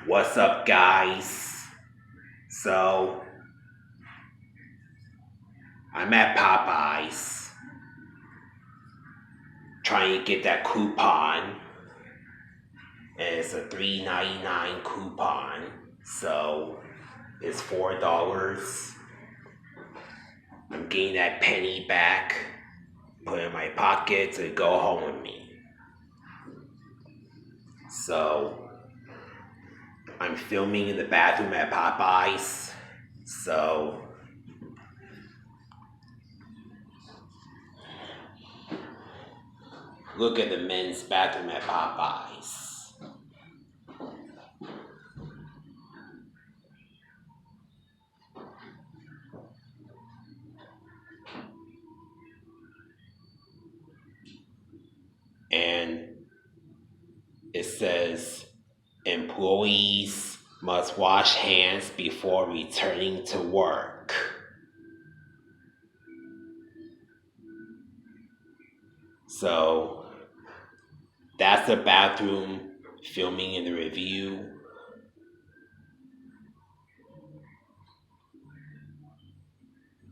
What's up, guys? So, I'm at Popeyes trying to get that coupon, and it's a $3.99 coupon. So, it's $4. I'm getting that penny back, put it in my pocket to go home with me. So, I'm filming in the bathroom at Popeyes. So, look at the men's bathroom at Popeyes. And it says employees must wash hands before returning to work. So that's the bathroom filming in the review.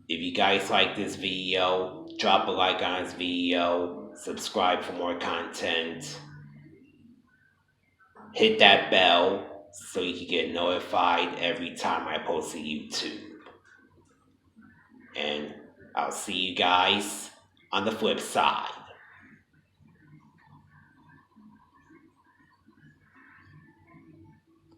If you guys like this video, drop a like on this video, subscribe for more content, hit that bell so you can get notified every time I post to YouTube. And I'll see you guys on the flip side.